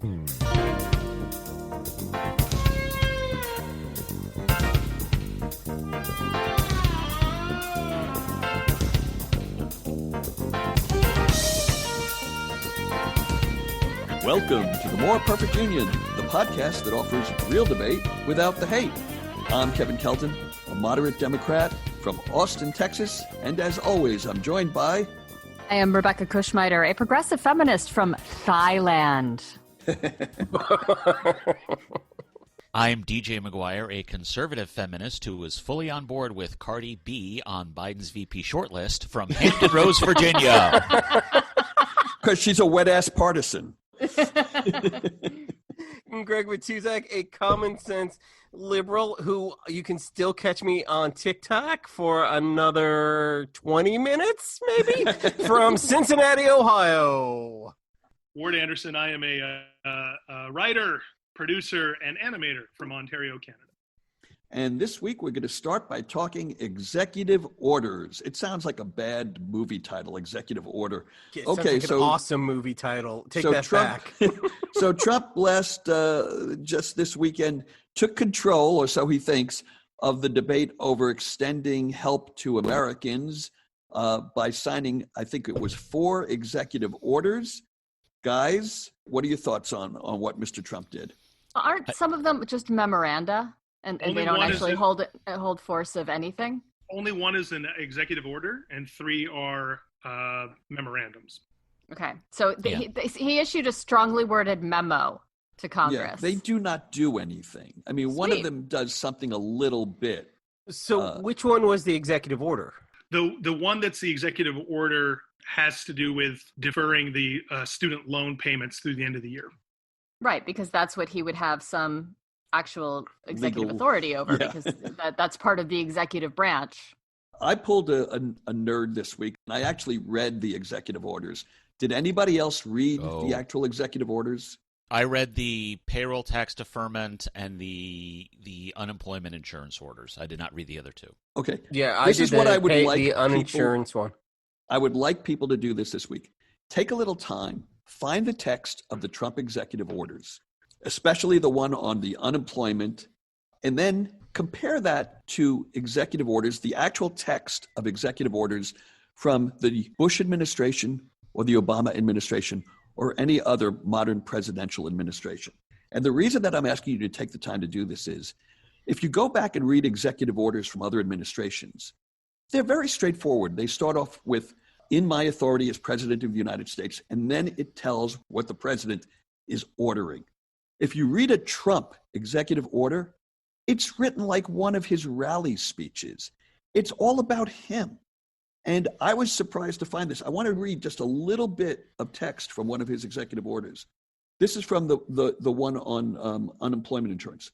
Welcome to The More Perfect Union, the podcast that offers real debate without the hate. I'm Kevin Kelton, a moderate Democrat from Austin, Texas, and as always, I'm joined by... I am Rebecca Kushmiter, a progressive feminist from Thailand. I'm DJ McGuire, a conservative feminist who was fully on board with Cardi B on Biden's VP shortlist from Hampton Roads, Virginia. Because she's a wet-ass partisan. I'm Greg Matuzak, a common sense liberal who you can still catch me on TikTok for another 20 minutes, maybe, from Cincinnati, Ohio. Ward Anderson, I am a writer, producer, and animator from Ontario, Canada. And this week we're going to start by talking executive orders. It sounds like a bad movie title, executive order. It sounds like an awesome movie title. Take that Trump, back. So Trump just this weekend took control, or so he thinks, of the debate over extending help to Americans by signing, I think it was 4 executive orders. Guys, what are your thoughts on what Mr. Trump did? Aren't some of them just memoranda? And they don't actually hold force of anything? Only one is an executive order, and 3 are memorandums. Okay. So he issued a strongly worded memo to Congress. Yeah, they do not do anything. I mean, one of them does something a little bit. So which one was the executive order? The one that's the executive order has to do with deferring the student loan payments through the end of the year. Right, because that's what he would have some actual executive authority over, because that's part of the executive branch. I pulled a nerd this week, and I actually read the executive orders. Did anybody else read the actual executive orders? I read the payroll tax deferment and the unemployment insurance orders. I did not read the other 2. Okay. Yeah, this is what I would like the uninsurance one. I would like people to do this week. Take a little time, find the text of the Trump executive orders, especially the one on the unemployment, and then compare that to executive orders, the actual text of executive orders from the Bush administration or the Obama administration or any other modern presidential administration. And the reason that I'm asking you to take the time to do this is, if you go back and read executive orders from other administrations, they're very straightforward. They start off with, in my authority as president of the United States, and then it tells what the president is ordering. If you read a Trump executive order, it's written like one of his rally speeches. It's all about him. And I was surprised to find this. I want to read just a little bit of text from one of his executive orders. This is from the one on unemployment insurance.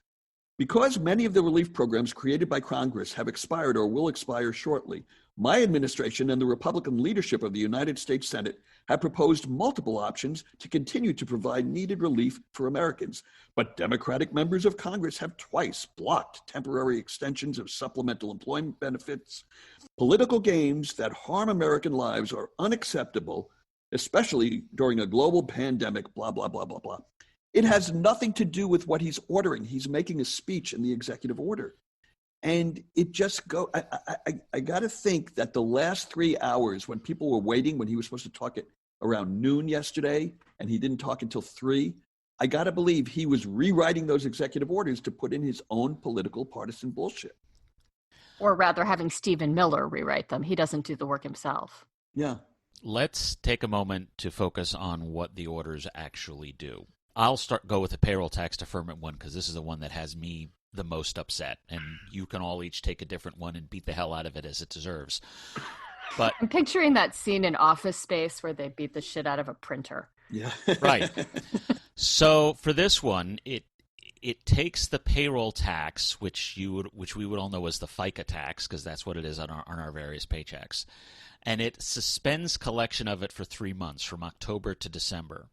Because many of the relief programs created by Congress have expired or will expire shortly, my administration and the Republican leadership of the United States Senate have proposed multiple options to continue to provide needed relief for Americans. But Democratic members of Congress have twice blocked temporary extensions of supplemental employment benefits. Political games that harm American lives are unacceptable, especially during a global pandemic, blah, blah, blah, blah, blah. It has nothing to do with what he's ordering. He's making a speech in the executive order. And it just I got to think that the last 3 hours when people were waiting, when he was supposed to talk at around noon yesterday, and he didn't talk until 3, I got to believe he was rewriting those executive orders to put in his own political partisan bullshit. Or rather having Stephen Miller rewrite them. He doesn't do the work himself. Yeah. Let's take a moment to focus on what the orders actually do. I'll go with the payroll tax deferment one because this is the one that has me the most upset, and you can all each take a different one and beat the hell out of it as it deserves. But I'm picturing that scene in Office Space where they beat the shit out of a printer. Yeah. Right. So for this one, it takes the payroll tax, which we would all know as the FICA tax, because that's what it is on our various paychecks, and it suspends collection of it for 3 months from October to December.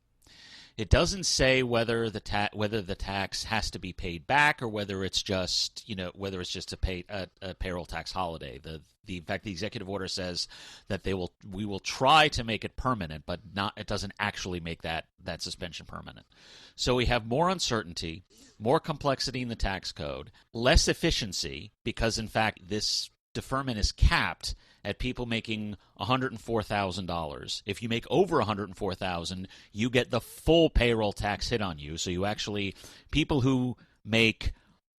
It doesn't say whether the tax has to be paid back or whether it's just a payroll tax holiday. In fact, the executive order says that we will try to make it permanent, but it doesn't actually make that suspension permanent. So we have more uncertainty, more complexity in the tax code, less efficiency because in fact this deferment is capped at people making $104,000. If you make over $104,000, you get the full payroll tax hit on you. So you actually, people who make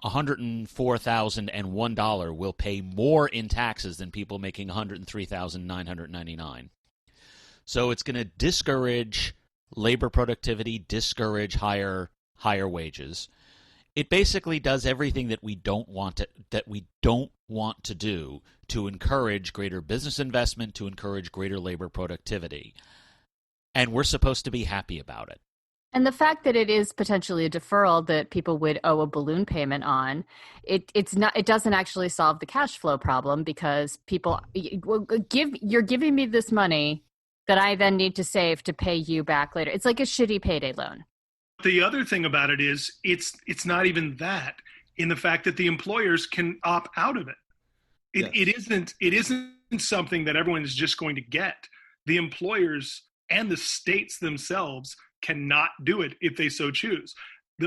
$104,001 will pay more in taxes than people making $103,999. So it's going to discourage labor productivity, discourage higher wages. It basically does everything that we don't want to do to encourage greater business investment, to encourage greater labor productivity. And we're supposed to be happy about it. And the fact that it is potentially a deferral that people would owe a balloon payment on, it doesn't actually solve the cash flow problem because you're giving me this money that I then need to save to pay you back later. It's like a shitty payday loan. The other thing about it is it's not even that, in the fact that the employers can opt out of it. It isn't something that everyone is just going to get. The employers and the states themselves cannot do it if they so choose.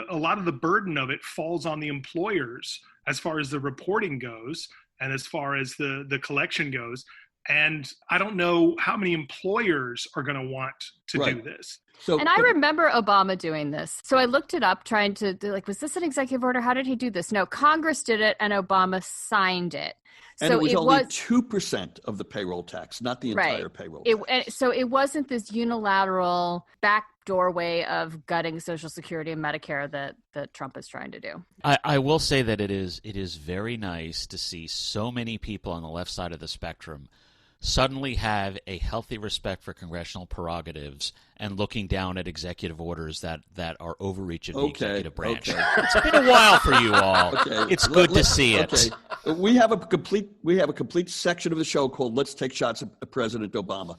A lot of the burden of it falls on the employers as far as the reporting goes and as far as the collection goes. And I don't know how many employers are going to want to do this. And I remember Obama doing this. So I looked it up trying to, was this an executive order? How did he do this? No, Congress did it and Obama signed it. And so it was only 2% of the payroll tax, not the entire payroll tax. So it wasn't this unilateral backdoor way of gutting Social Security and Medicare that Trump is trying to do. I will say that it is very nice to see so many people on the left side of the spectrum suddenly have a healthy respect for congressional prerogatives and looking down at executive orders that are overreach of the executive branch. Okay. It's been a while for you all. Okay. It's good to see it. Okay. We have a complete section of the show called "Let's Take Shots at President Obama."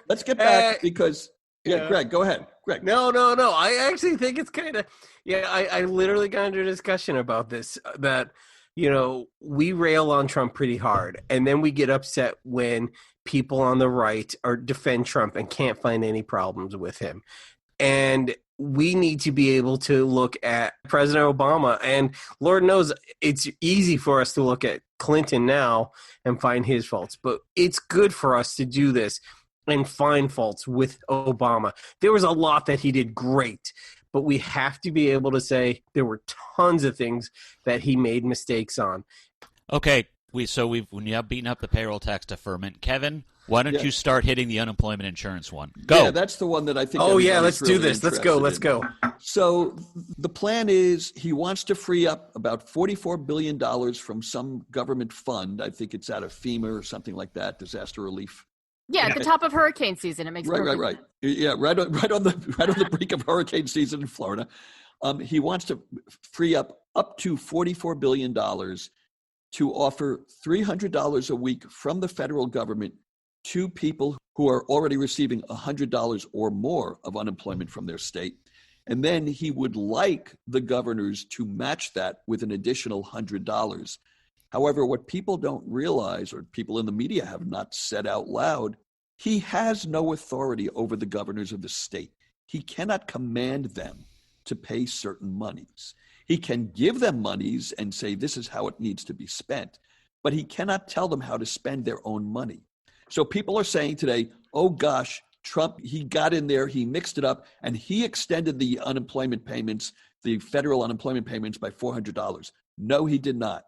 Let's get back because Greg, go ahead. Greg. No. I actually think it's kind of I literally got into a discussion about this that. We rail on Trump pretty hard, and then we get upset when people on the right defend Trump and can't find any problems with him. And we need to be able to look at President Obama, and Lord knows it's easy for us to look at Clinton now and find his faults, but it's good for us to do this and find faults with Obama. There was a lot that he did great, but we have to be able to say there were tons of things that he made mistakes on. Okay, we've now beaten up the payroll tax deferment. Kevin, why don't you start hitting the unemployment insurance one? Go. Yeah, that's the one that I think. Let's do this. Let's go. So the plan is he wants to free up about $44 billion from some government fund. I think it's out of FEMA or something like that, disaster relief. Yeah, at the top of hurricane season, it makes right. Yeah, right on the brink of hurricane season in Florida. He wants to free up to $44 billion to offer $300 a week from the federal government to people who are already receiving $100 or more of unemployment from their state. And then he would like the governors to match that with an additional $100. However, what people don't realize, or people in the media have not said out loud, he has no authority over the governors of the state. He cannot command them to pay certain monies. He can give them monies and say, this is how it needs to be spent, but he cannot tell them how to spend their own money. So people are saying today, oh gosh, Trump, he got in there, he mixed it up, and he extended the unemployment payments, the federal unemployment payments by $400. No, he did not.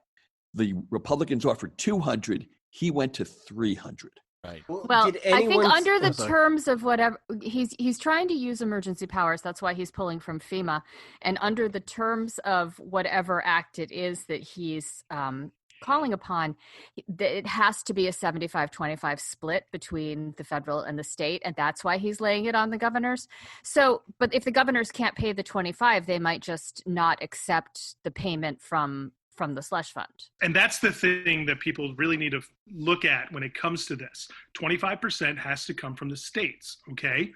The Republicans offered $200. He went to $300. Right. Well, I think under the terms of whatever he's trying to use emergency powers. That's why he's pulling from FEMA, and under the terms of whatever act it is that he's calling upon, it has to be a 75-25 split between the federal and the state, and that's why he's laying it on the governors. So, but if the governors can't pay the 25, they might just not accept the payment from the slush fund. And that's the thing that people really need to look at when it comes to this. 25% has to come from the states, okay?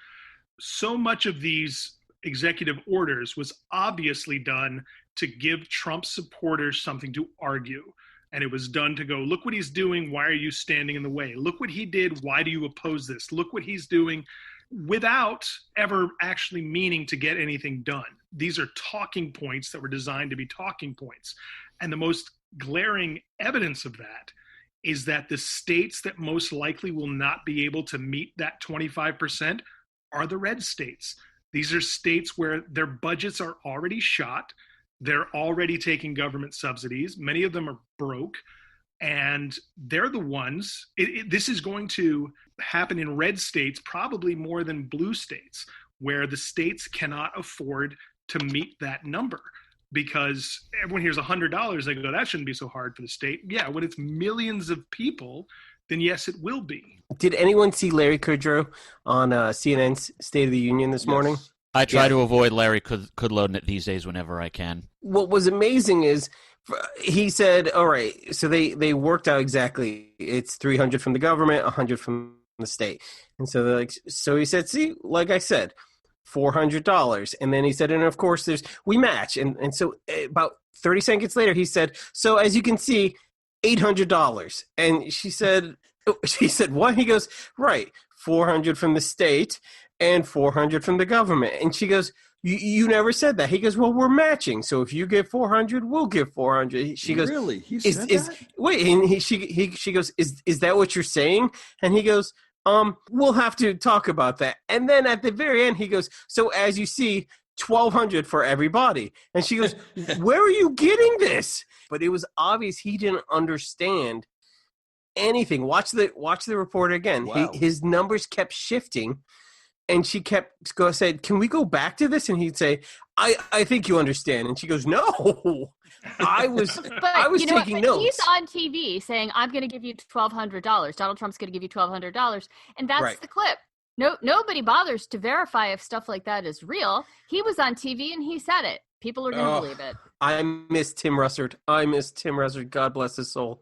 so much of these executive orders was obviously done to give Trump supporters something to argue. And it was done to go, look what he's doing. Why are you standing in the way? Look what he did. Why do you oppose this? Look what he's doing, without ever actually meaning to get anything done. These are talking points that were designed to be talking points. And the most glaring evidence of that is that the states that most likely will not be able to meet that 25% are the red states. These are states where their budgets are already shot. They're already taking government subsidies. Many of them are broke. And they're the ones, this is going to happen in red states probably more than blue states, where the states cannot afford to meet that number. Because everyone hears $100, they go, that shouldn't be so hard for the state. Yeah, when it's millions of people, then yes, it will be. Did anyone see Larry Kudlow on CNN's State of the Union this morning? I try to avoid Larry Kudlow these days whenever I can. What was amazing is he said, all right, so they worked out exactly. It's 300 from the government, 100 from the state. And so they're like, so he said, see, like I said, $400. And then he said, and of course we match. And so about 30 seconds later, he said, so as you can see, $800. And she said, what? He goes, right, 400 from the state and 400 from the government. And she goes, you never said that. He goes, well, we're matching. So if you give 400, we'll give 400. She goes, really? He said that? Wait, and she goes, is that what you're saying? And he goes, we'll have to talk about that. And then at the very end, he goes, so as you see, 1,200 for everybody. And she goes, where are you getting this? But it was obvious he didn't understand anything. Watch the report again. Wow. His numbers kept shifting. And she said, can we go back to this? And he'd say, I think you understand. And she goes, no, I was taking notes. He's on TV saying, I'm going to give you $1,200. Donald Trump's going to give you $1,200. And that's right. The clip. Nobody bothers to verify if stuff like that is real. He was on TV and he said it. People are going to believe it. I miss Tim Russert. God bless his soul.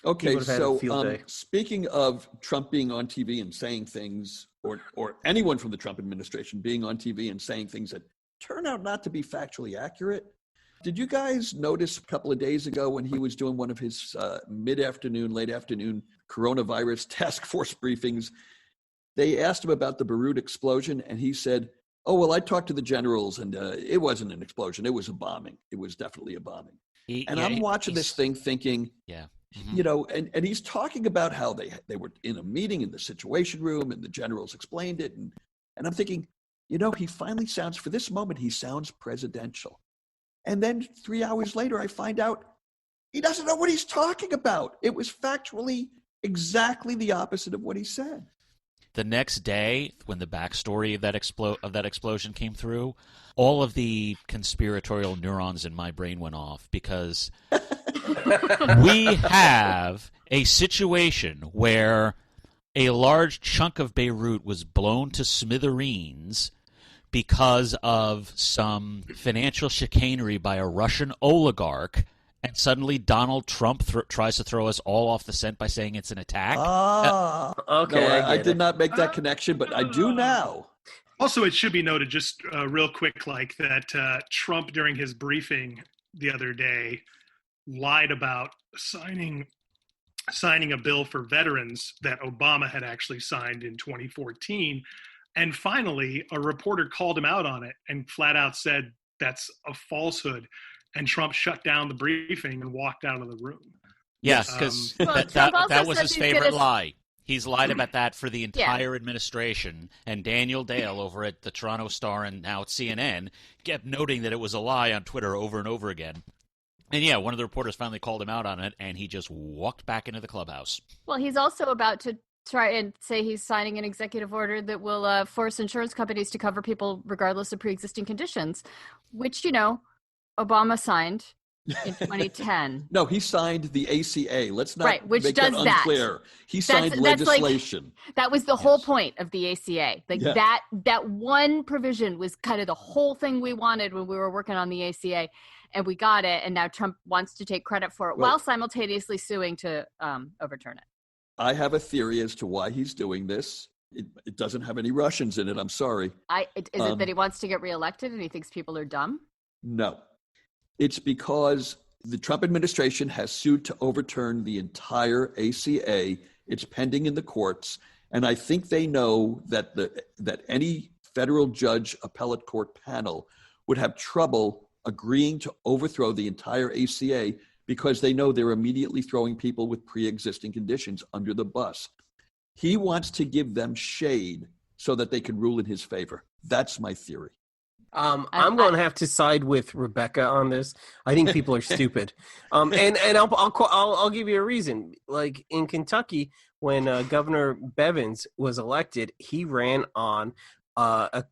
Okay, so speaking of Trump being on TV and saying things, or anyone from the Trump administration being on TV and saying things that turn out not to be factually accurate, did you guys notice a couple of days ago when he was doing one of his mid-afternoon, late afternoon coronavirus task force briefings, they asked him about the Beirut explosion, and he said, oh, well, I talked to the generals, and it wasn't an explosion. It was a bombing. It was definitely a bombing. I'm watching this thing thinking, and he's talking about how they were in a meeting in the Situation Room, and the generals explained it, and I'm thinking, he finally sounds, for this moment, he sounds presidential. And then 3 hours later, I find out he doesn't know what he's talking about. It was factually exactly the opposite of what he said. The next day, when the backstory of that explosion came through, all of the conspiratorial neurons in my brain went off, because we have a situation where a large chunk of Beirut was blown to smithereens because of some financial chicanery by a Russian oligarch. And suddenly Donald Trump tries to throw us all off the scent by saying it's an attack. Okay. No, I did not make that connection, but I do now. Also, it should be noted just real quick, that Trump, during his briefing the other day, lied about signing a bill for veterans that Obama had actually signed in 2014. And finally, a reporter called him out on it and flat out said that's a falsehood. And Trump shut down the briefing and walked out of the room. Yes, because that was his favorite lie. He's lied about that for the entire administration. And Daniel Dale over at the Toronto Star and now at CNN kept noting that it was a lie on Twitter over and over again. And one of the reporters finally called him out on it, and he just walked back into the clubhouse. Well, he's also about to try and say he's signing an executive order that will force insurance companies to cover people regardless of pre-existing conditions, which, Obama signed in 2010. No, he signed the ACA. Let's not which make does that unclear. He signed legislation. That was the whole point of the ACA. That one provision was kind of the whole thing we wanted when we were working on the ACA, and we got it, and now Trump wants to take credit for it while simultaneously suing to overturn it. I have a theory as to why he's doing this. It doesn't have any Russians in it. I'm sorry. Is it that he wants to get reelected and he thinks people are dumb? No. It's because the Trump administration has sued to overturn the entire ACA. It's pending in the courts. And I think they know that that any federal judge appellate court panel would have trouble agreeing to overthrow the entire ACA because they know they're immediately throwing people with pre-existing conditions under the bus. He wants to give them shade so that they can rule in his favor. That's my theory. I'm going to have to side with Rebecca on this. I think people are stupid. And I'll give you a reason. Like in Kentucky, when Governor Bevins was elected, he ran on a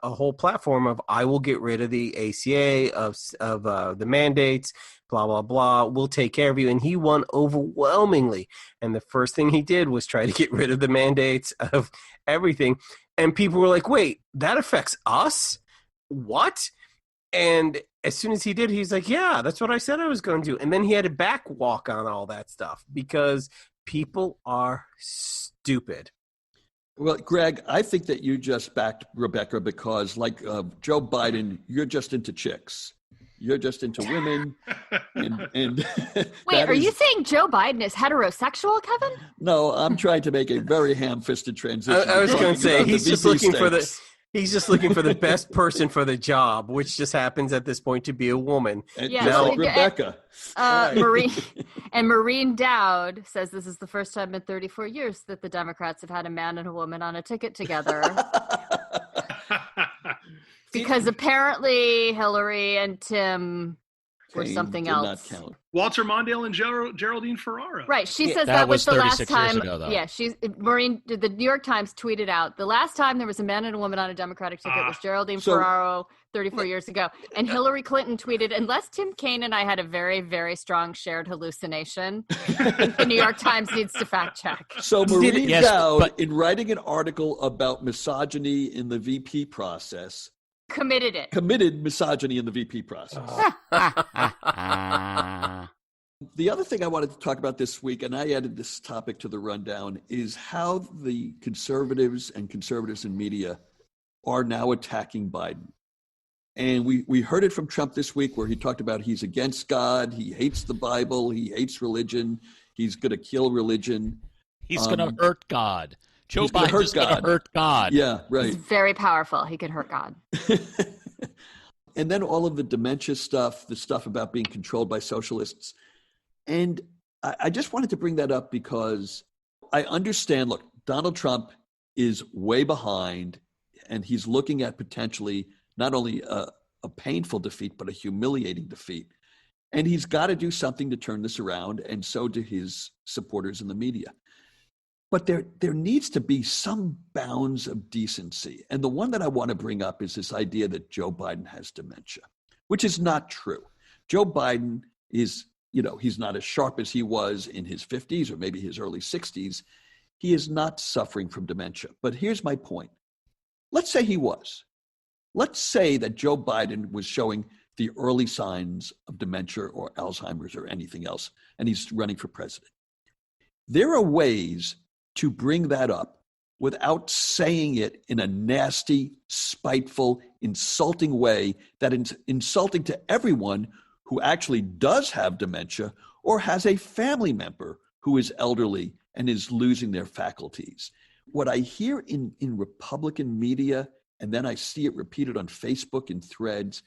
whole platform of I will get rid of the ACA, of the mandates, blah, blah, blah. We'll take care of you. And he won overwhelmingly. And the first thing he did was try to get rid of the mandates of everything. And people were like, wait, that affects us? What? And as soon as he did, he's like, yeah, that's what I said I was going to do. And then he had to backwalk on all that stuff because people are stupid. Well, Greg, I think that you just backed Rebecca because, like Joe Biden, you're just into chicks. You're just into women. And wait, are you saying Joe Biden is heterosexual, Kevin? No, I'm trying to make a very ham-fisted transition. I was going to say he's just looking for the. He's just looking for the best person for the job, which just happens at this point to be a woman. Yeah, like Rebecca. Maureen Dowd says this is the first time in 34 years that the Democrats have had a man and a woman on a ticket together. Because apparently Hillary and Tim were something else. Not count. Walter Mondale and Geraldine Ferraro. Right. She says that was the last time. Ago, though. Yeah. Maureen, the New York Times tweeted out the last time there was a man and a woman on a Democratic ticket was Geraldine Ferraro 34 years ago. And Hillary Clinton tweeted, unless Tim Kaine and I had a very, very strong shared hallucination, I think the New York Times needs to fact check. So Maureen Dowd, in writing an article about misogyny in the VP process, committed misogyny in the VP process. The other thing I wanted to talk about this week, and I added this topic to the rundown, is how the conservatives in media are now attacking Biden. And we heard it from Trump this week where he talked about he's against God, he hates the Bible, he hates religion, he's going to kill religion. He's going to hurt God. Joe Biden is going to hurt God. Yeah, right. He's very powerful. He could hurt God. And then all of the dementia stuff, the stuff about being controlled by socialists. And I just wanted to bring that up because I understand, look, Donald Trump is way behind and he's looking at potentially not only a painful defeat, but a humiliating defeat. And he's got to do something to turn this around, and so do his supporters in the media. But there needs to be some bounds of decency. And the one that I want to bring up is this idea that Joe Biden has dementia, which is not true. Joe Biden is, he's not as sharp as he was in his 50s or maybe his early 60s. He is not suffering from dementia. But here's my point. Let's say he was. Let's say that Joe Biden was showing the early signs of dementia or Alzheimer's or anything else, and he's running for president. There are ways to bring that up without saying it in a nasty, spiteful, insulting way that is insulting to everyone who actually does have dementia or has a family member who is elderly and is losing their faculties. What I hear in Republican media, and then I see it repeated on Facebook and threads,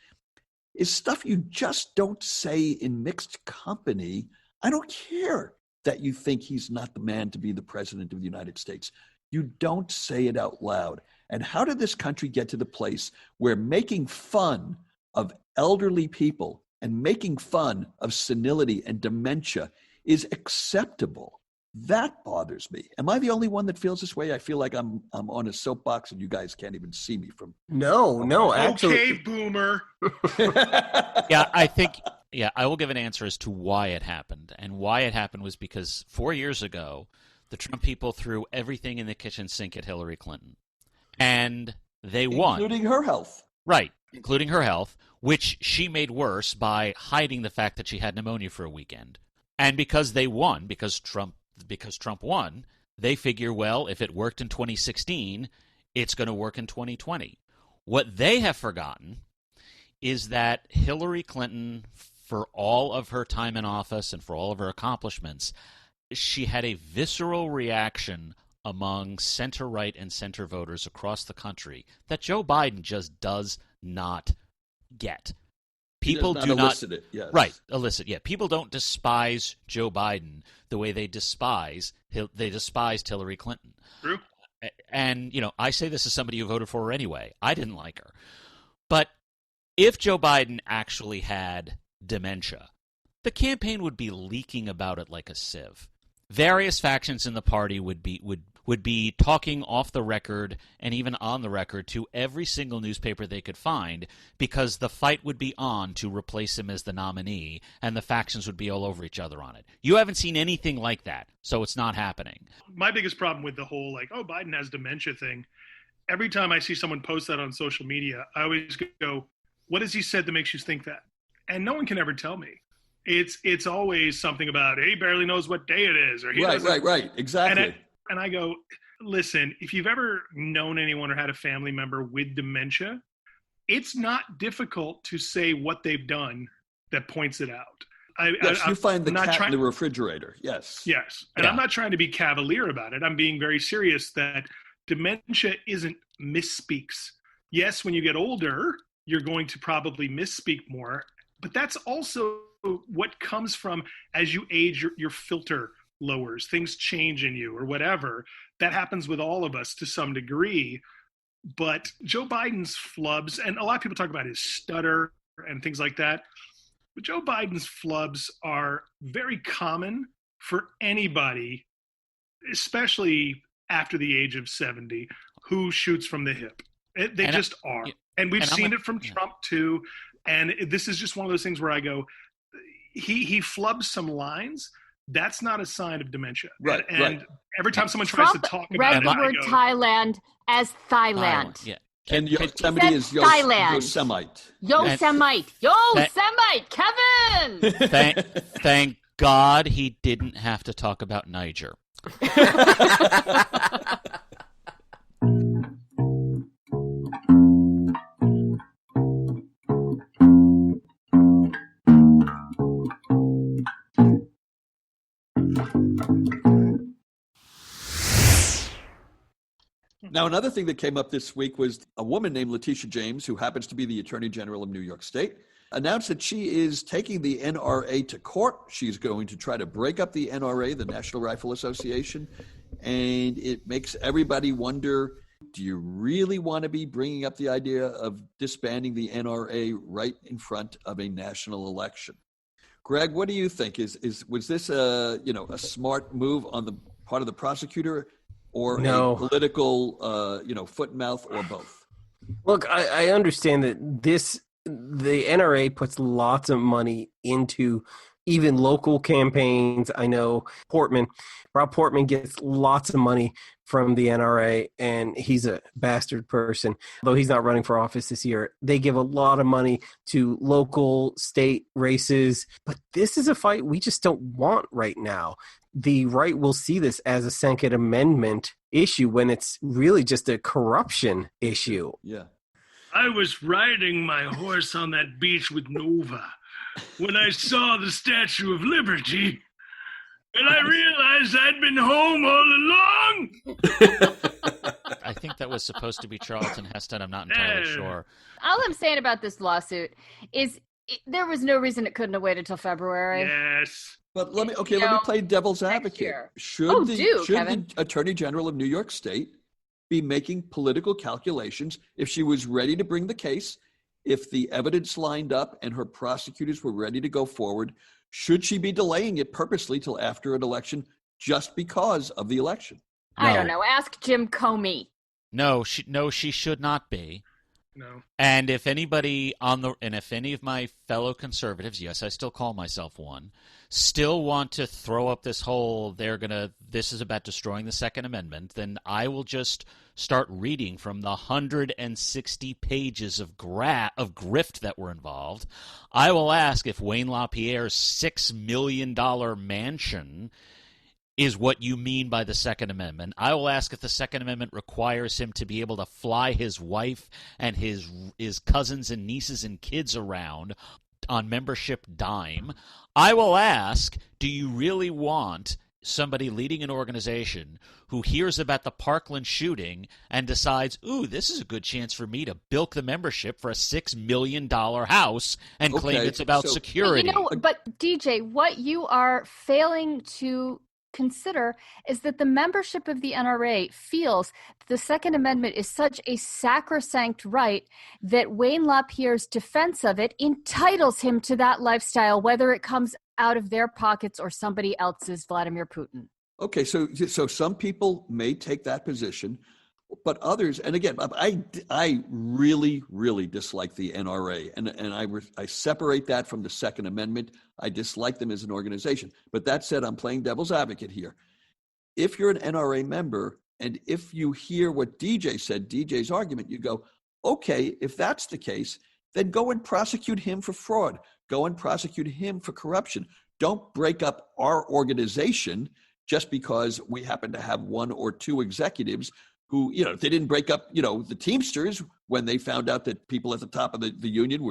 is stuff you just don't say in mixed company. I don't care that you think he's not the man to be the president of the United States. You don't say it out loud. And how did this country get to the place where making fun of elderly people and making fun of senility and dementia is acceptable? That bothers me. Am I the only one that feels this way? I feel like I'm on a soapbox and you guys can't even see me from. No, actually. Okay, boomer. Yeah, I will give an answer as to why it happened. And why it happened was because 4 years ago, the Trump people threw everything in the kitchen sink at Hillary Clinton. And they won. Including her health. Right, including her health, which she made worse by hiding the fact that she had pneumonia for a weekend. And because they won, because Trump won, They figure, well, if it worked in 2016, it's going to work in 2020. What they have forgotten is that Hillary Clinton, for all of her time in office and for all of her accomplishments, she had a visceral reaction among center-right and center voters across the country that Joe Biden just does not get. People do not elicit it. Yes. Right, elicit. Yeah, people don't despise Joe Biden the way they despised Hillary Clinton. True. And I say this as somebody who voted for her anyway. I didn't like her, but if Joe Biden actually had dementia, the campaign would be leaking about it like a sieve. Various factions in the party would be talking off the record and even on the record to every single newspaper they could find, because the fight would be on to replace him as the nominee, and the factions would be all over each other on it. You haven't seen anything like that, so it's not happening. My biggest problem with the whole Biden has dementia thing, every time I see someone post that on social media, I always go, what has he said that makes you think that? And no one can ever tell me. It's always something about, he barely knows what day it is, or he right, exactly. And I go, listen, if you've ever known anyone or had a family member with dementia, it's not difficult to say what they've done that points it out. You find the cat in the refrigerator. Yes. And I'm not trying to be cavalier about it. I'm being very serious that dementia isn't misspeaks. Yes, when you get older, you're going to probably misspeak more, but that's also what comes from as you age, your filter lowers, things change in you or whatever. That happens with all of us to some degree. But Joe Biden's flubs, and a lot of people talk about his stutter and things like that, but Joe Biden's flubs are very common for anybody, especially after the age of 70, who shoots from the hip. They just are. And we've seen it from Trump too. And this is just one of those things where I go, he flubs some lines. That's not a sign of dementia. Right. And every time someone Trump tries to talk about read it, the word Thailand as Thailand. Yeah. And Yosemite is Yosemite. Yosemite, Kevin! Thank God he didn't have to talk about Niger. Now, another thing that came up this week was a woman named Letitia James, who happens to be the Attorney General of New York State, announced that she is taking the NRA to court. She's going to try to break up the NRA, the National Rifle Association, and it makes everybody wonder, do you really want to be bringing up the idea of disbanding the NRA right in front of a national election? Greg, what do you think? Was this a smart move on the part of the prosecutor, or a political foot and mouth, or both? Look, I understand that the NRA puts lots of money into even local campaigns. I know Rob Portman gets lots of money from the NRA, and he's a bastard person. Though he's not running for office this year, they give a lot of money to local, state races. But this is a fight we just don't want right now. The right will see this as a Second Amendment issue when it's really just a corruption issue. Yeah. I was riding my horse on that beach with Nova when I saw the Statue of Liberty, and I realized I'd been home all along. I think that was supposed to be Charlton Heston. I'm not entirely sure. All I'm saying about this lawsuit is there was no reason it couldn't have waited till February. Yes. But let me play devil's advocate. Should the Attorney General of New York State be making political calculations if she was ready to bring the case, if the evidence lined up and her prosecutors were ready to go forward? Should she be delaying it purposely till after an election just because of the election? No. I don't know. Ask Jim Comey. No, she should not be. No. And if anybody if any of my fellow conservatives, yes, I still call myself one, still want to throw up this whole this is about destroying the Second Amendment, then I will just start reading from the 160 pages of grift that were involved. I will ask if Wayne LaPierre's $6 million mansion is what you mean by the Second Amendment. I will ask if the Second Amendment requires him to be able to fly his wife and his cousins and nieces and kids around on membership dime. I will ask, do you really want somebody leading an organization who hears about the Parkland shooting and decides, ooh, this is a good chance for me to bilk the membership for a $6 million house and claim it's about security? But DJ, what you are failing to consider is that the membership of the NRA feels the Second Amendment is such a sacrosanct right that Wayne LaPierre's defense of it entitles him to that lifestyle, whether it comes out of their pockets or somebody else's, Vladimir Putin. Okay, so some people may take that position, but others, and again, I really, really dislike the NRA, and I separate that from the Second Amendment. I dislike them as an organization. But that said, I'm playing devil's advocate here. If you're an NRA member, and if you hear what DJ said, DJ's argument, you go, okay, if that's the case, then go and prosecute him for fraud. Go and prosecute him for corruption. Don't break up our organization just because we happen to have one or two executives who, they didn't break up, the Teamsters when they found out that people at the top of the union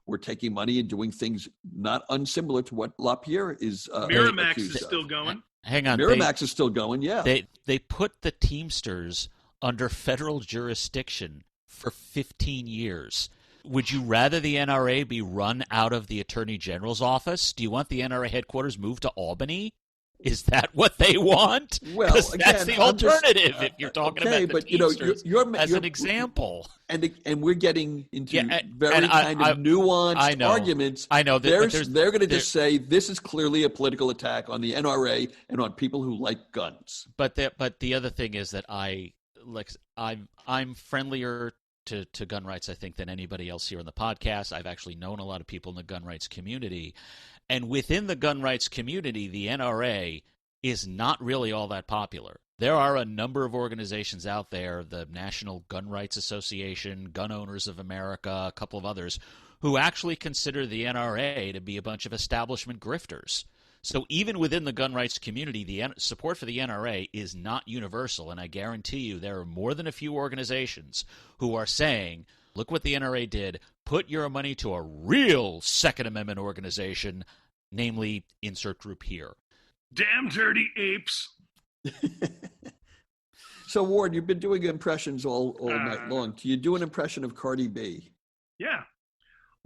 were taking money and doing things not unsimilar to what LaPierre is Miramax is still going. Hang on. Miramax is still going, yeah. They put the Teamsters under federal jurisdiction for 15 years. Would you rather the NRA be run out of the Attorney General's office? Do you want the NRA headquarters moved to Albany? Is that what they want? Well, that's the alternative. If you're talking about the Teamsters as an example, and we're getting into very kind of nuanced arguments. I know they're going to just say this is clearly a political attack on the NRA and on people who like guns. But the other thing is that I'm friendlier to gun rights, I think, than anybody else here on the podcast. I've actually known a lot of people in the gun rights community. And within the gun rights community, the NRA is not really all that popular. There are a number of organizations out there, the National Gun Rights Association, Gun Owners of America, a couple of others, who actually consider the NRA to be a bunch of establishment grifters. So even within the gun rights community, the support for the NRA is not universal, and I guarantee you there are more than a few organizations who are saying, look what the NRA did, put your money to a real Second Amendment organization, namely insert group here. Damn dirty apes. So, Ward, you've been doing impressions all night long. Do you do an impression of Cardi B? Yeah.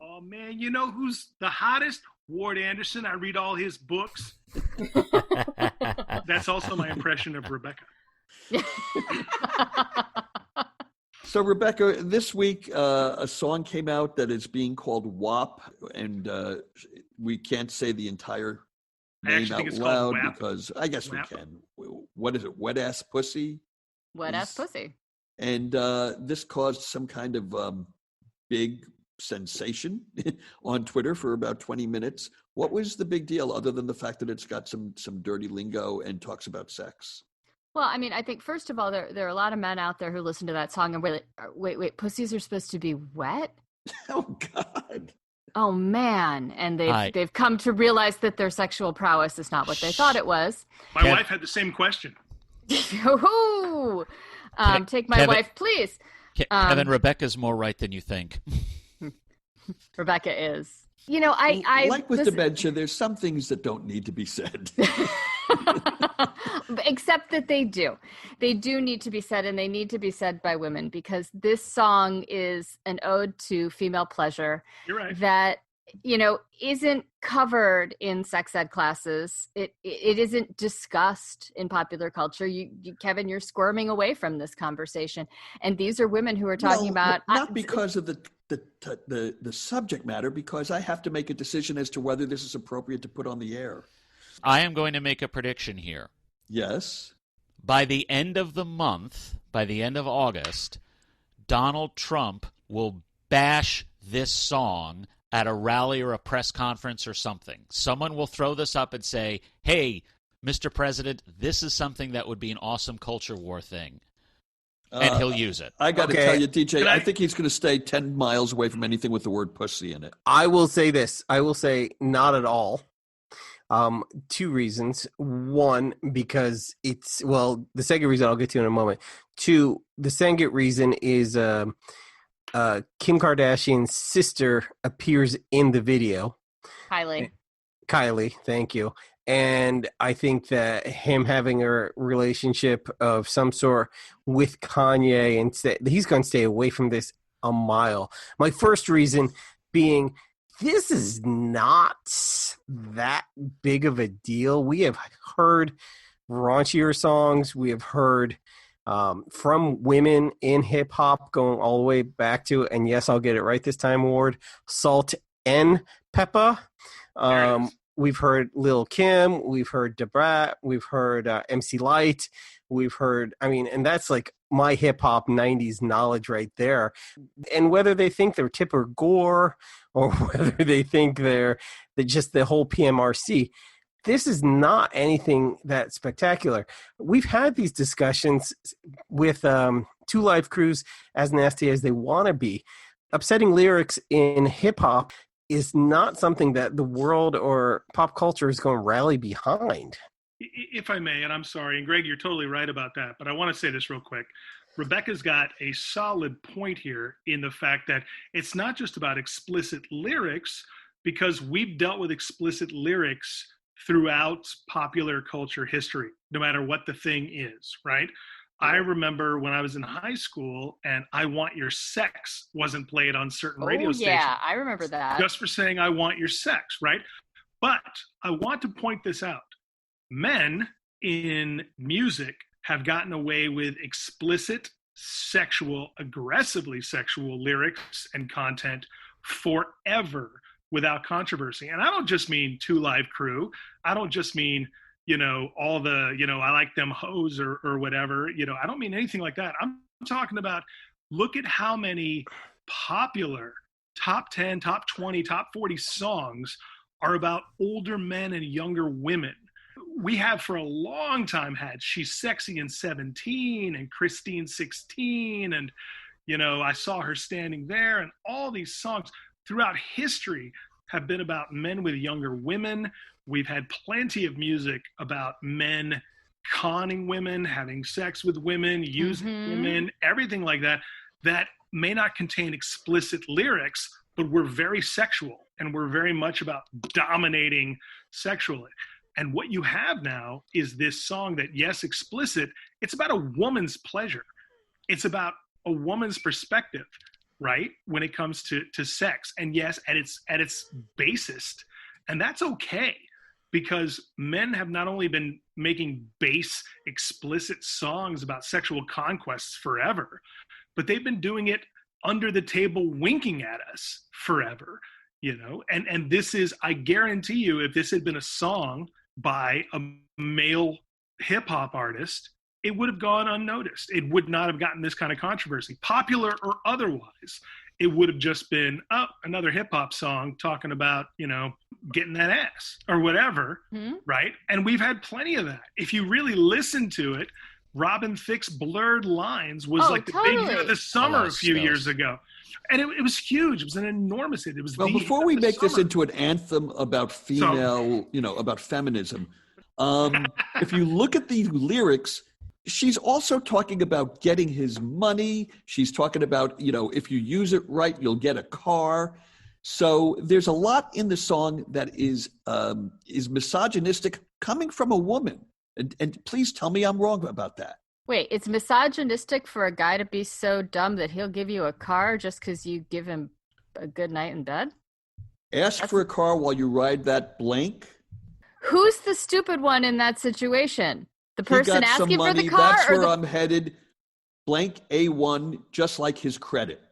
Oh, man, you know who's the hottest? Ward Anderson. I read all his books. That's also my impression of Rebecca. So, Rebecca, this week a song came out that is being called WAP, and we can't say the entire name out loud because I guess WAP. We can. What is it? Wet Ass Pussy? Wet Ass Pussy. And this caused some kind of big sensation on Twitter for about 20 minutes. What was the big deal other than the fact that it's got some dirty lingo and talks about sex? Well, I mean, I think first of all, there are a lot of men out there who listen to that song and wait, pussies are supposed to be wet? Oh God. Oh man. And they've come to realize that their sexual prowess is not what they thought it was. My wife had the same question. Take my Kevin, wife, please. Kevin, Rebecca's more right than you think. Rebecca is. I like with dementia, there's some things that don't need to be said. Except that they do. They do need to be said, and they need to be said by women, because this song is an ode to female pleasure. You're right. That, isn't covered in sex ed classes. It isn't discussed in popular culture. You, Kevin, you're squirming away from this conversation. And these are women who are talking about... Not because of the subject matter, because I have to make a decision as to whether this is appropriate to put on the air. I am going to make a prediction here. Yes. By the end of the month, by the end of August, Donald Trump will bash this song at a rally or a press conference or something. Someone will throw this up and say, hey, Mr. President, this is something that would be an awesome culture war thing. And he'll use it. I got to tell you, DJ, I think he's going to stay 10 miles away from anything with the word pussy in it. I will say this. I will say not at all. Two reasons. One, because the second reason I'll get to in a moment. Two, the second reason is Kim Kardashian's sister appears in the video. Kylie, thank you. And I think that him having a relationship of some sort with Kanye, and he's going to stay away from this a mile. My first reason being, this is not that big of a deal. We have heard raunchier songs. We have heard from women in hip hop going all the way back to, and yes, I'll get it right this time, Ward, Salt and Peppa. We've heard Lil' Kim. We've heard Debrat. We've heard MC Lyte. We've heard, and that's like my hip hop 90s knowledge right there. And whether they think they're Tipper Gore or whether they think they're just the whole PMRC, this is not anything that spectacular. We've had these discussions with Two Live Crews as nasty as they want to be. Upsetting lyrics in hip hop is not something that the world or pop culture is going to rally behind. If I may, and I'm sorry, and Greg, you're totally right about that, but I want to say this real quick. Rebecca's got a solid point here in the fact that it's not just about explicit lyrics, because we've dealt with explicit lyrics throughout popular culture history, no matter what the thing is, right? I remember when I was in high school and I Want Your Sex wasn't played on certain radio stations. Yeah, I remember that. Just for saying I want your sex, right? But I want to point this out. Men in music have gotten away with explicit, sexual, aggressively sexual lyrics and content forever without controversy. And I don't just mean Two Live Crew. I don't just mean all the, I like them hoes or whatever, I don't mean anything like that. I'm talking about, look at how many popular top 10, top 20, top 40 songs are about older men and younger women. We have for a long time had She's Sexy and 17 and Christine 16 and, I Saw Her Standing There, and all these songs throughout history have been about men with younger women. We've had plenty of music about men conning women, having sex with women, using women, everything like that, that may not contain explicit lyrics, but we're very sexual and we're very much about dominating sexually. And what you have now is this song that, yes, explicit, it's about a woman's pleasure. It's about a woman's perspective, right? When it comes to sex. And yes, at its basest. And that's okay, because men have not only been making base, explicit songs about sexual conquests forever, but they've been doing it under the table, winking at us forever, and this is, I guarantee you, if this had been a song by a male hip hop artist, it would have gone unnoticed. It would not have gotten this kind of controversy, popular or otherwise. It would have just been, another hip hop song talking about, getting that ass or whatever, right? And we've had plenty of that. If you really listen to it, Robin Thicke's Blurred Lines was the big hit of the summer a few years ago. And it was huge. It was an enormous hit. It was before we make this into an anthem about female, about feminism, if you look at the lyrics, she's also talking about getting his money. She's talking about, if you use it right, you'll get a car. So there's a lot in the song that is misogynistic coming from a woman. And please tell me I'm wrong about that. Wait, it's misogynistic for a guy to be so dumb that he'll give you a car just because you give him a good night in bed? Ask for a car while you ride that blank. Who's the stupid one in that situation? The person asking for the car? That's where I'm headed. Blank A1, just like his credit.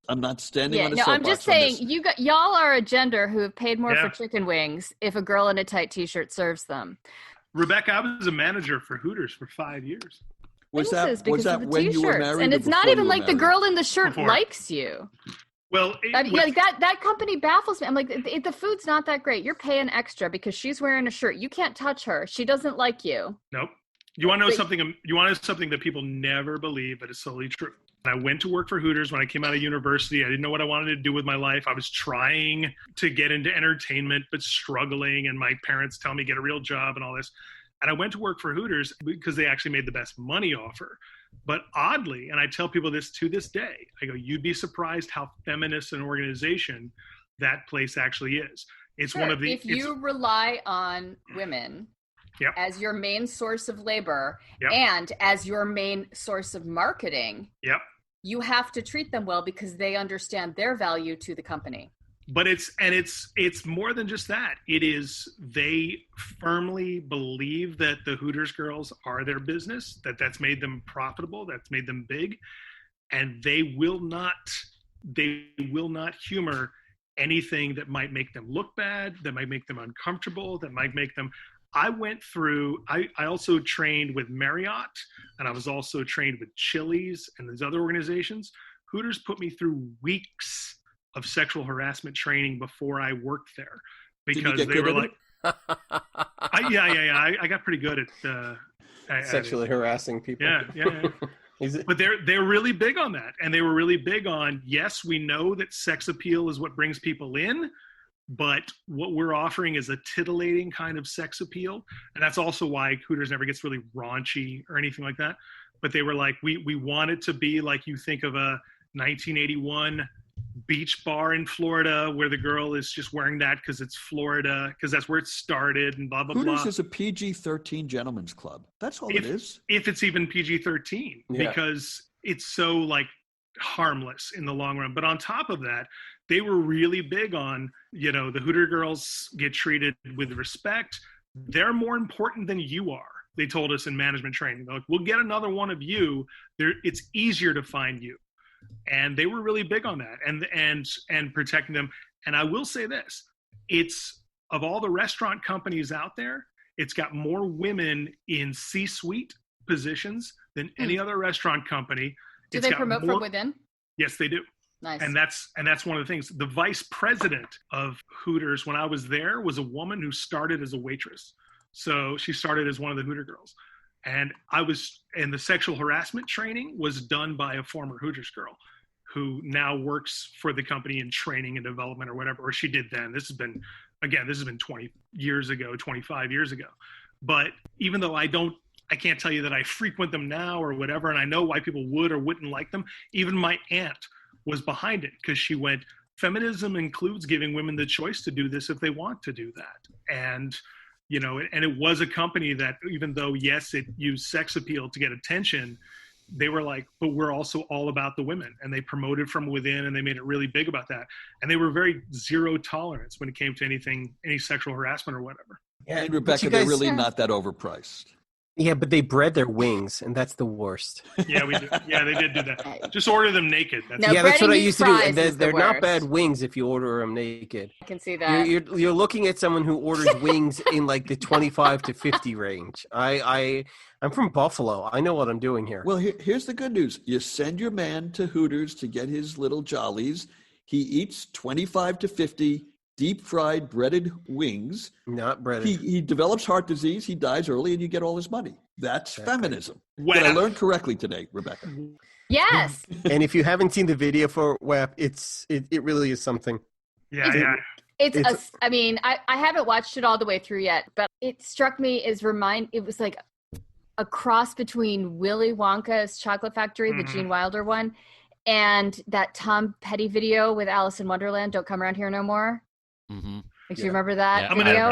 I'm not standing on a soapbox. I'm just saying, y'all are a gender who have paid more for chicken wings if a girl in a tight t-shirt serves them. Rebecca, I was a manager for Hooters for 5 years. Was that when you were married? And it's not even like the girl in the shirt likes you. Well, that company baffles me. I'm like, the food's not that great. You're paying extra because she's wearing a shirt. You can't touch her. She doesn't like you. Nope. You want to know something? You want to know something that people never believe, but it's solely true. I went to work for Hooters when I came out of university. I didn't know what I wanted to do with my life. I was trying to get into entertainment, but struggling. And my parents tell me, get a real job and all this. And I went to work for Hooters because they actually made the best money offer. But oddly, and I tell people this to this day, I go, you'd be surprised how feminist an organization that place actually is. It's sure. one of the. If you rely on women Yep. as your main source of labor Yep. and as your main source of marketing, Yep. you have to treat them well because they understand their value to the company. But it's more than just that. It is, they firmly believe that the Hooters girls are their business, that's made them profitable, that's made them big, and they will not humor anything that might make them look bad, that might make them uncomfortable, that might make them. I also trained with Marriott, and I was also trained with Chili's and these other organizations. Hooters put me through weeks of sexual harassment training before I worked there, because they were like, I got pretty good at sexually harassing people. Yeah. But they're really big on that, and they were really big on, yes, we know that sex appeal is what brings people in, but what we're offering is a titillating kind of sex appeal. And that's also why Hooters never gets really raunchy or anything like that. But they were like, we want it to be like you think of a 1981 beach bar in Florida where the girl is just wearing that because it's Florida, because that's where it started, and blah, blah, blah. Hooters is a PG-13 gentleman's club. That's all it is. If it's even PG-13, because it's so like harmless in the long run. But on top of that, they were really big on, the Hooter girls get treated with respect. They're more important than you are. They told us in management training, they're like, we'll get another one of you. It's easier to find you. And they were really big on that and protecting them. And I will say this, it's, of all the restaurant companies out there, it's got more women in C-suite positions than any other restaurant company. Do they promote from within? Yes, they do. Nice. And that's one of the things. The vice president of Hooters, when I was there, was a woman who started as a waitress. So she started as one of the Hooter girls. And the sexual harassment training was done by a former Hooters girl who now works for the company in training and development or whatever, or she did then. This has been 20 years ago, 25 years ago. But even though I can't tell you that I frequent them now or whatever, and I know why people would or wouldn't like them, even my aunt was behind it, because she went, feminism includes giving women the choice to do this if they want to do that. And and it was a company that, even though, yes, it used sex appeal to get attention, they were like, but we're also all about the women. And they promoted from within, and they made it really big about that. And they were very zero tolerance when it came to any sexual harassment or whatever. Yeah, and Rebecca, they're really not that overpriced. Yeah, but they bred their wings, and that's the worst. Yeah, we do. Yeah, they did do that. Just order them naked. That's what I used to do. And they're not bad wings if you order them naked. I can see that. You're looking at someone who orders wings in like the 25 to 50 range. I'm from Buffalo. I know what I'm doing here. Well, here's the good news. You send your man to Hooters to get his little jollies. He eats 25 to 50 deep-fried breaded wings. Not breaded. He develops heart disease. He dies early, and you get all his money. That's feminism. Wow. Did I learn correctly today, Rebecca? Yes. And if you haven't seen the video for WAP, it really is something. Yeah. I haven't watched it all the way through yet, but it struck me as it was like a cross between Willy Wonka's Chocolate Factory, the Gene Wilder one, and that Tom Petty video with Alice in Wonderland, Don't Come Around Here No More. Mm-hmm. Do you remember that video?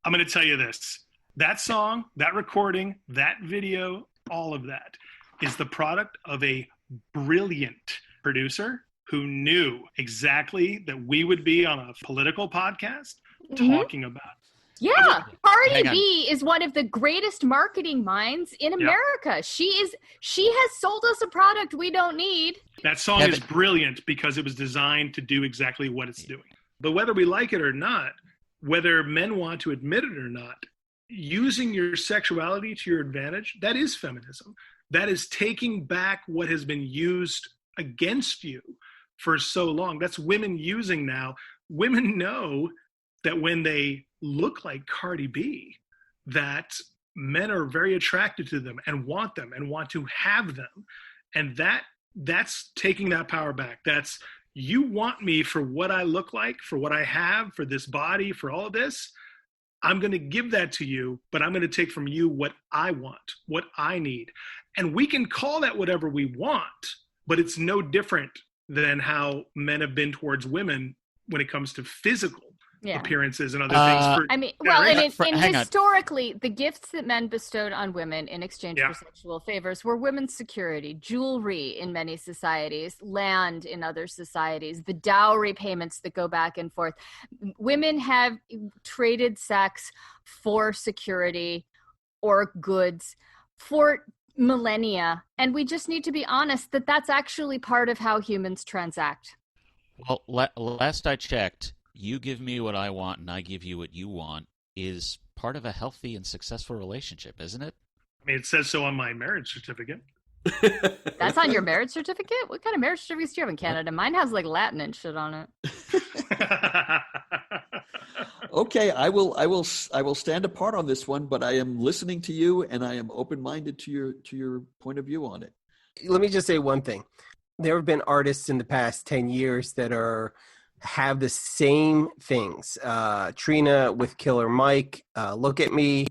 I'm going to tell you this. That song, that recording, that video, all of that is the product of a brilliant producer who knew exactly that we would be on a political podcast talking about it. Yeah, Cardi B is one of the greatest marketing minds in America. She has sold us a product we don't need. That song is brilliant because it was designed to do exactly what it's doing. But whether we like it or not, whether men want to admit it or not, using your sexuality to your advantage, that is feminism. That is taking back what has been used against you for so long. That's women using now. Women know that when they look like Cardi B, that men are very attracted to them and want to have them. And that that's taking that power back. That's, you want me for what I look like, for what I have, for this body, for all of this. I'm going to give that to you, but I'm going to take from you what I want, what I need. And we can call that whatever we want, but it's no different than how men have been towards women when it comes to physical appearances and other things. Historically, the gifts that men bestowed on women in exchange for sexual favors were women's security, jewelry in many societies, land in other societies, the dowry payments that go back and forth. Women have traded sex for security or goods for millennia, and we just need to be honest that that's actually part of how humans transact. Well, last I checked, you give me what I want and I give you what you want is part of a healthy and successful relationship, isn't it? I mean, it says so on my marriage certificate. That's on your marriage certificate? What kind of marriage certificates do you have in Canada? Mine has like Latin and shit on it. Okay, I will stand apart on this one, but I am listening to you and I am open-minded to your point of view on it. Let me just say one thing. There have been artists in the past 10 years that have the same things. Trina with Killer Mike, Look at Me,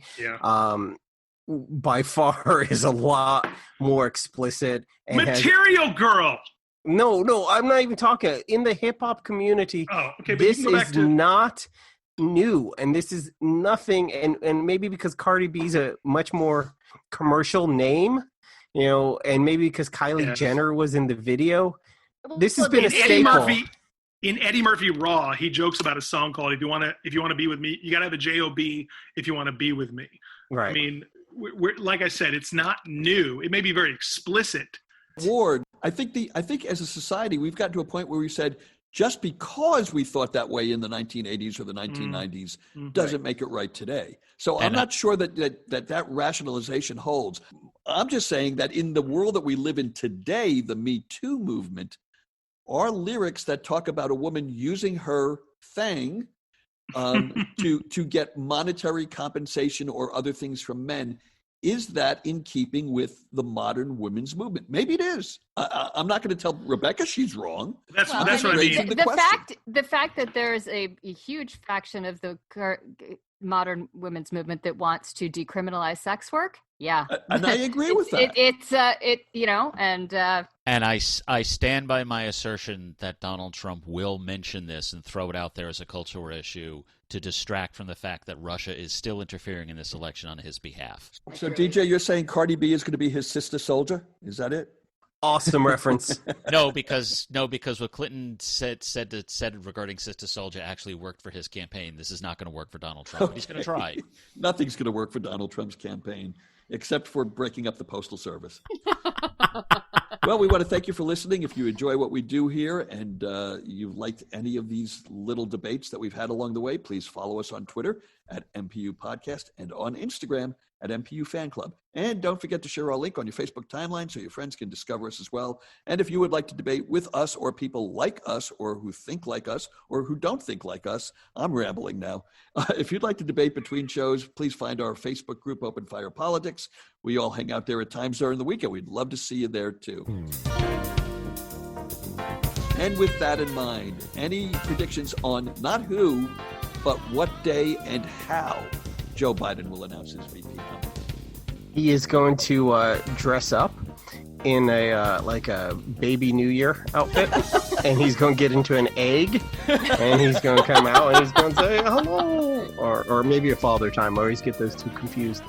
by far is a lot more explicit. And Material Girl! No, I'm not even talking. In the hip-hop community, this is not new, and this is nothing, and maybe because Cardi B's a much more commercial name, and maybe because Kylie Jenner was in the video, this has been a staple. In Eddie Murphy Raw, he jokes about a song called "If you want to be with me, you gotta have a J-O-B if you want to be with me." Right. I mean, we're like I said, it's not new. It may be very explicit. Ward, I think as a society we've gotten to a point where we said just because we thought that way in the 1980s or the 1990s doesn't make it right today. So I'm not sure that rationalization holds. I'm just saying that in the world that we live in today, the Me Too movement, are lyrics that talk about a woman using her thing to get monetary compensation or other things from men. Is that in keeping with the modern women's movement? Maybe it is. I'm not going to tell Rebecca she's wrong. That's what I mean. The fact that there's a huge faction of the modern women's movement that wants to decriminalize sex work. Yeah. And I agree with that. And I stand by my assertion that Donald Trump will mention this and throw it out there as a cultural issue to distract from the fact that Russia is still interfering in this election on his behalf. So, DJ, you're saying Cardi B is going to be his sister soldier? Is that it? Awesome reference. No, because what Clinton said regarding Sister Soldier actually worked for his campaign. This is not going to work for Donald Trump, but he's going to try. Nothing's going to work for Donald Trump's campaign, except for breaking up the Postal Service. Well, we want to thank you for listening. If you enjoy what we do here and you've liked any of these little debates that we've had along the way, please follow us on Twitter at MPU Podcast and on Instagram at MPU Fan Club. And don't forget to share our link on your Facebook timeline so your friends can discover us as well. And if you would like to debate with us or people like us or who think like us or who don't think like us, I'm rambling now. If you'd like to debate between shows, please find our Facebook group, Open Fire Politics. We all hang out there at times during the weekend. We'd love to see you there too. And with that in mind, any predictions on not who, but what day and how Joe Biden will announce his VP nominee? He is going to dress up in a baby New Year outfit, and he's going to get into an egg, and he's going to come out and he's going to say hello, or maybe a Father Time. I always get those two confused.